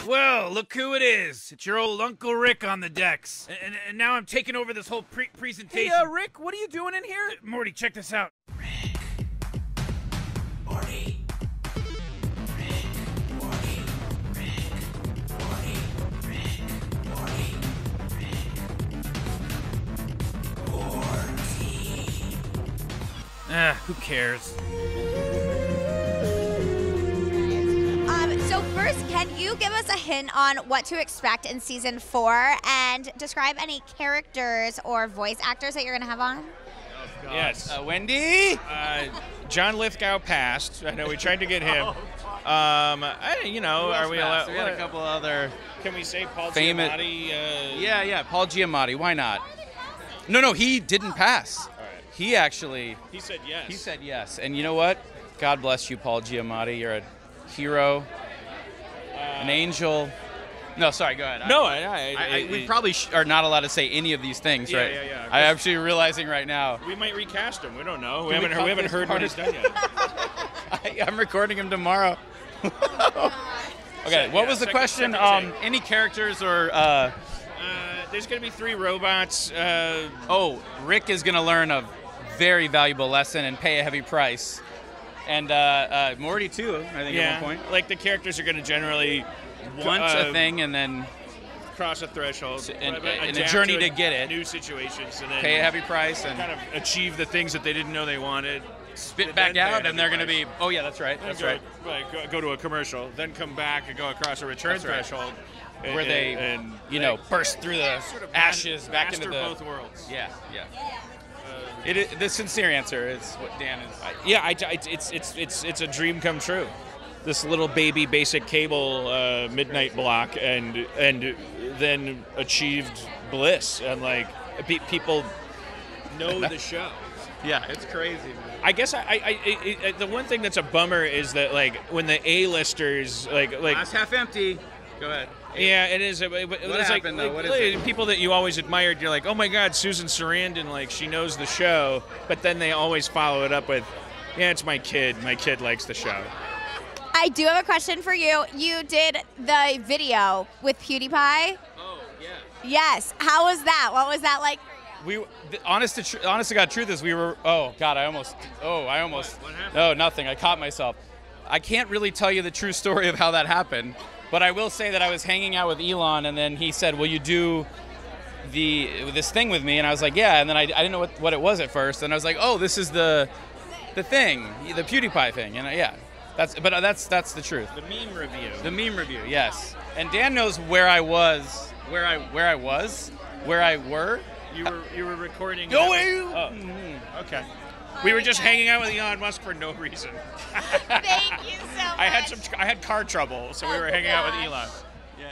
Well, look who it is. It's your old Uncle Rick on the decks. And now I'm taking over this whole presentation. Hey, Rick, what are you doing in here? Morty, check this out. Rick. Morty. Rick. Morty. Rick. Morty. Rick. Morty. Rick. Morty. Who cares? So first, can you give us a hint on what to expect in season 4 and describe any characters or voice actors that you're going to have on? Yes. Wendy? John Lithgow passed. I know we tried to get him. You know, are we allowed? We had a couple other. Can we say Paul famous, Giamatti? Yeah, Paul Giamatti. Why not? No, he didn't pass. All right. He actually. He said yes. He said yes. And you know what? God bless you, Paul Giamatti. You're a hero, an angel. No, sorry, go ahead. No, we probably are not allowed to say any of these things, right? Yeah. I'm actually realizing right now. We might recast him. We don't know. Can We haven't heard what he's done yet. I'm recording him tomorrow. Okay, what was the question? Any characters or? There's going to be 3 robots. Rick is going to learn a very valuable lesson and pay a heavy price. And Morty too, I think at one point. Like the characters are going to generally want a thing and then cross a threshold and a journey to get it. New situations and then pay a heavy price and kind of achieve the things that they didn't know they wanted. Spit back out and they're going to be. Oh yeah, that's right. That's right. Go to a commercial, then come back and go across a return threshold. Where they burst through the sort of ashes back into the both worlds. Yeah. The sincere answer is what Dan is. It's a dream come true. This little baby basic cable midnight block and then achieved bliss and like people know the show. Yeah, it's crazy. I guess the one thing that's a bummer is that like when the A-listers like glass half empty. Go ahead. Yeah, it is. What happened, though? What is it? People that you always admired, you're like, oh my God, Susan Sarandon, like she knows the show, but then they always follow it up with, yeah, it's my kid. My kid likes the show. I do have a question for you. You did the video with PewDiePie. Oh yeah. Yes. How was that? What was that like for you? Honest to God, truth is we were. Oh God, I almost. What happened? No, nothing. I caught myself. I can't really tell you the true story of how that happened. But I will say that I was hanging out with Elon, and then he said, will you do this thing with me? And I was like, yeah. And then I didn't know what it was at first. And I was like, oh, this is the thing, the PewDiePie thing. And that's the truth. The meme review. The meme review, yes. And Dan knows where I was, where I were. You were recording. Go away. Okay. We were just hanging out with Elon Musk for no reason. Thank you so much. I had car trouble, so we were hanging out with Elon. Yeah.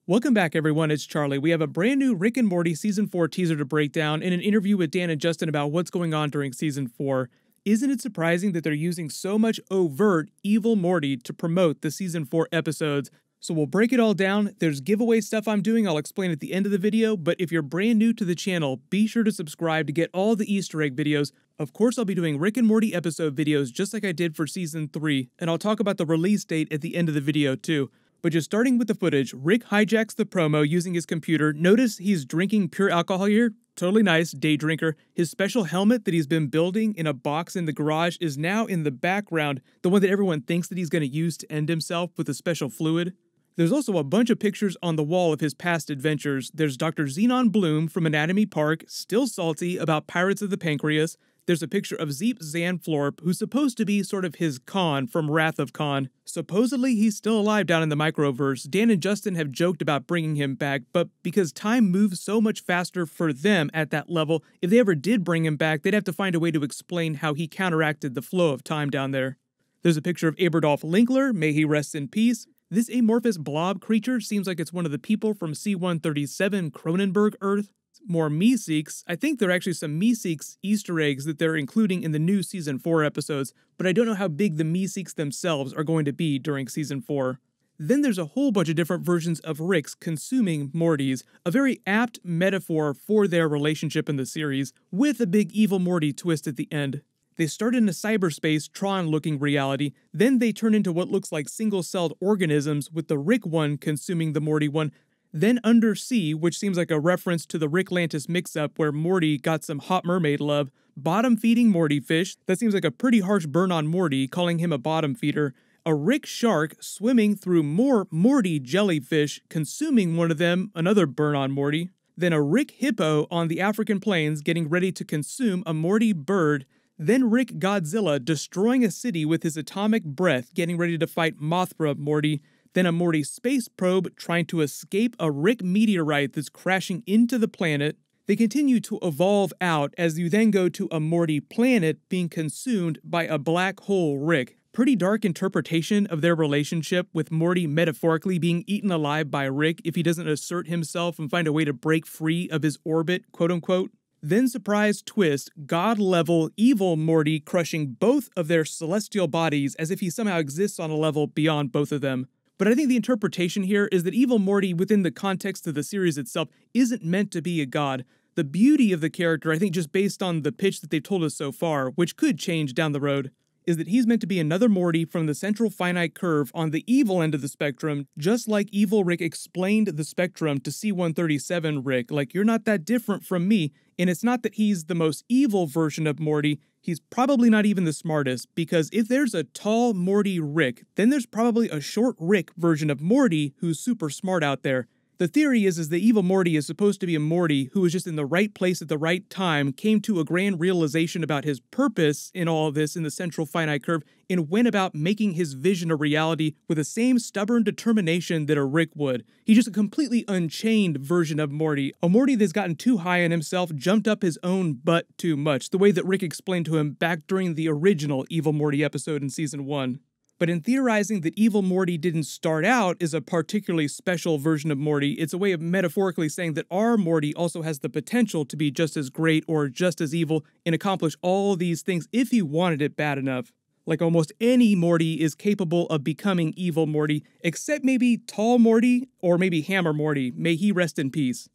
Welcome back, everyone. It's Charlie. We have a brand new Rick and Morty Season 4 teaser to break down and an interview with Dan and Justin about what's going on during Season 4. Isn't it surprising that they're using so much overt evil Morty to promote the Season 4 episodes? So we'll break it all down. There's giveaway stuff I'm doing I'll explain at the end of the video, but if you're brand new to the channel, be sure to subscribe to get all the Easter egg videos. Of course, I'll be doing Rick and Morty episode videos just like I did for Season 3, and I'll talk about the release date at the end of the video too. But just starting with the footage, Rick hijacks the promo using his computer. Notice he's drinking pure alcohol here. Totally nice, day drinker. His special helmet that he's been building in a box in the garage is now in the background, the one that everyone thinks that he's going to use to end himself with a special fluid. There's also a bunch of pictures on the wall of his past adventures. There's Dr. Xenon Bloom from Anatomy Park, still salty about Pirates of the Pancreas. There's a picture of Zeep Zanflorp, who's supposed to be sort of his Khan from Wrath of Khan. Supposedly he's still alive down in the microverse. Dan and Justin have joked about bringing him back, but because time moves so much faster for them at that level, if they ever did bring him back, they'd have to find a way to explain how he counteracted the flow of time down there. There's a picture of Aberdolf Linkler, may he rest in peace. This amorphous blob creature seems like it's one of the people from C-137 Cronenberg Earth. More Meeseeks. I think there are actually some Meeseeks Easter eggs that they're including in the new Season 4 episodes, but I don't know how big the Meeseeks themselves are going to be during Season 4. Then there's a whole bunch of different versions of Ricks consuming Mortys, a very apt metaphor for their relationship in the series, with a big evil Morty twist at the end. They start in a cyberspace, Tron-looking reality, then they turn into what looks like single-celled organisms, with the Rick one consuming the Morty one, then Undersea, which seems like a reference to the Rick-Lantis mix-up where Morty got some hot mermaid love, bottom-feeding Morty fish, that seems like a pretty harsh burn on Morty, calling him a bottom feeder, a Rick shark swimming through more Morty jellyfish, consuming one of them, another burn on Morty, then a Rick hippo on the African plains getting ready to consume a Morty bird, then Rick Godzilla destroying a city with his atomic breath, getting ready to fight Mothra Morty, then a Morty space probe trying to escape a Rick meteorite that's crashing into the planet. They continue to evolve out as you then go to a Morty planet being consumed by a black hole Rick. Pretty dark interpretation of their relationship, with Morty metaphorically being eaten alive by Rick if he doesn't assert himself and find a way to break free of his orbit, quote-unquote. Then, surprise twist, god-level evil Morty crushing both of their celestial bodies as if he somehow exists on a level beyond both of them. But I think the interpretation here is that evil Morty, within the context of the series itself, isn't meant to be a god. The beauty of the character, I think just based on the pitch that they've told us so far, which could change down the road, is that he's meant to be another Morty from the central finite curve on the evil end of the spectrum, just like evil Rick explained the spectrum to C-137 Rick, like, you're not that different from me, and it's not that he's the most evil version of Morty, he's probably not even the smartest, because if there's a tall Morty Rick, then there's probably a short Rick version of Morty who's super smart out there. The theory is the evil Morty is supposed to be a Morty who was just in the right place at the right time, came to a grand realization about his purpose in all of this in the central finite curve, and went about making his vision a reality with the same stubborn determination that a Rick would. He's just a completely unchained version of Morty. A Morty that's gotten too high on himself, jumped up his own butt too much, the way that Rick explained to him back during the original Evil Morty episode in Season 1. But in theorizing that evil Morty didn't start out as a particularly special version of Morty, it's a way of metaphorically saying that our Morty also has the potential to be just as great or just as evil and accomplish all these things if he wanted it bad enough. Like almost any Morty is capable of becoming evil Morty, except maybe Tall Morty or maybe Hammer Morty. May he rest in peace.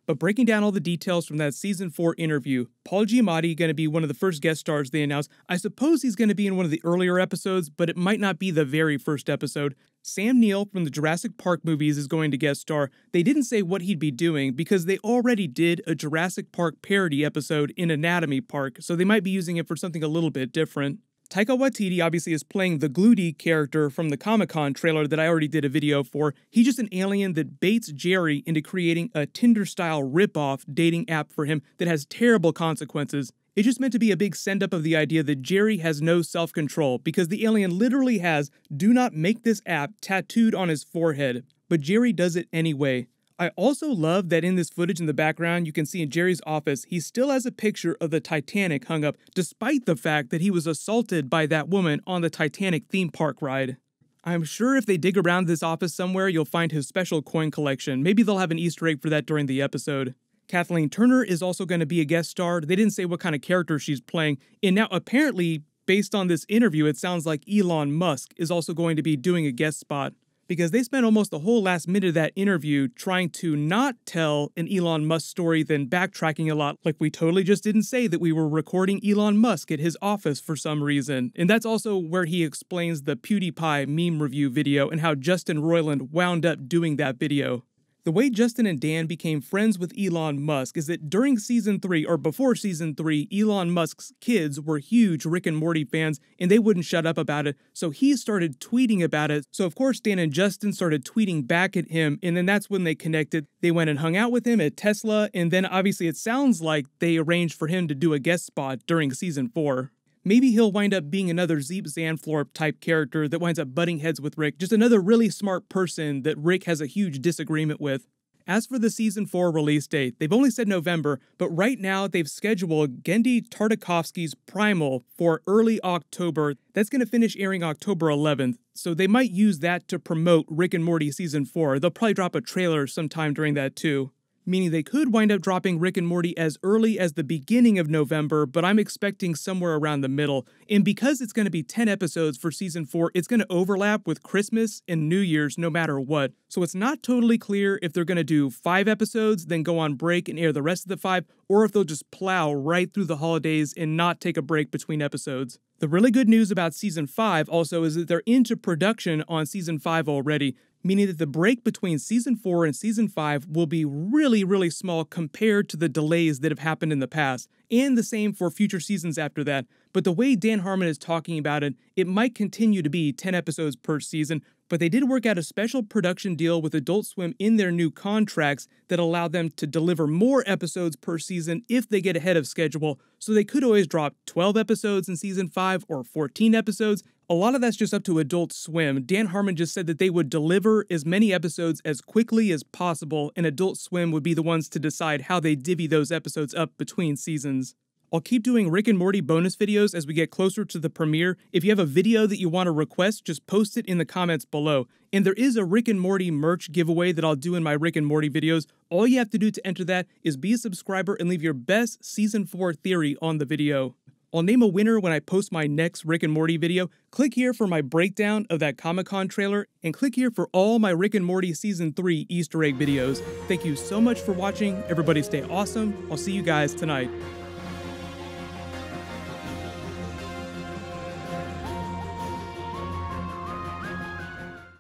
But breaking down all the details from that Season 4 interview, Paul Giamatti going to be one of the first guest stars they announced. I suppose he's going to be in one of the earlier episodes, but it might not be the very first episode. Sam Neill from the Jurassic Park movies is going to guest star. They didn't say what he'd be doing because they already did a Jurassic Park parody episode in Anatomy Park, so they might be using it for something a little bit different. Taika Waititi obviously is playing the Gloody character from the Comic-Con trailer that I already did a video for. He's just an alien that baits Jerry into creating a Tinder-style rip-off dating app for him that has terrible consequences. It's just meant to be a big send-up of the idea that Jerry has no self-control because the alien literally has "Do not make this app" tattooed on his forehead. But Jerry does it anyway. I also love that in this footage in the background, you can see in Jerry's office, he still has a picture of the Titanic hung up, despite the fact that he was assaulted by that woman on the Titanic theme park ride. I'm sure if they dig around this office somewhere, you'll find his special coin collection. Maybe they'll have an Easter egg for that during the episode. Kathleen Turner is also going to be a guest star. They didn't say what kind of character she's playing. And now apparently, based on this interview, it sounds like Elon Musk is also going to be doing a guest spot. Because they spent almost the whole last minute of that interview trying to not tell an Elon Musk story, then backtracking a lot, like we totally just didn't say that we were recording Elon Musk at his office for some reason. And that's also where he explains the PewDiePie meme review video and how Justin Roiland wound up doing that video. The way Justin and Dan became friends with Elon Musk is that during Season 3, or before Season 3, Elon Musk's kids were huge Rick and Morty fans, and they wouldn't shut up about it, so he started tweeting about it. So of course Dan and Justin started tweeting back at him, and then that's when they connected. They went and hung out with him at Tesla, and then obviously it sounds like they arranged for him to do a guest spot during Season 4. Maybe he'll wind up being another Zeep Zanthorpe type character that winds up butting heads with Rick, just another really smart person that Rick has a huge disagreement with. As for the Season 4 release date, they've only said November, but right now they've scheduled Genndy Tartakovsky's Primal for early October. That's going to finish airing October 11th, so they might use that to promote Rick and Morty Season 4. They'll probably drop a trailer sometime during that too. meaning they could wind up dropping Rick and Morty as early as the beginning of November, but I'm expecting somewhere around the middle. And because it's going to be 10 episodes for season 4, it's going to overlap with Christmas and New Year's no matter what. So it's not totally clear if they're going to do 5 episodes, then go on break and air the rest of the 5, or if they'll just plow right through the holidays and not take a break between episodes. The really good news about season 5 also is that they're into production on season 5 already, meaning that the break between season 4 and season 5 will be really small compared to the delays that have happened in the past, and the same for future seasons after that. But the way Dan Harmon is talking about it, it might continue to be 10 episodes per season, but they did work out a special production deal with Adult Swim in their new contracts that allowed them to deliver more episodes per season if they get ahead of schedule, so they could always drop 12 episodes in season 5 or 14 episodes. A lot of that's just up to Adult Swim. Dan Harmon just said that they would deliver as many episodes as quickly as possible, and Adult Swim would be the ones to decide how they divvy those episodes up between seasons. I'll keep doing Rick and Morty bonus videos as we get closer to the premiere. If you have a video that you want to request, just post it in the comments below. And there is a Rick and Morty merch giveaway that I'll do in my Rick and Morty videos. All you have to do to enter that is be a subscriber and leave your best Season 4 theory on the video. I'll name a winner when I post my next Rick and Morty video. Click here for my breakdown of that Comic-Con trailer, and click here for all my Rick and Morty Season 3 Easter egg videos. Thank you so much for watching. Everybody stay awesome. I'll see you guys tonight.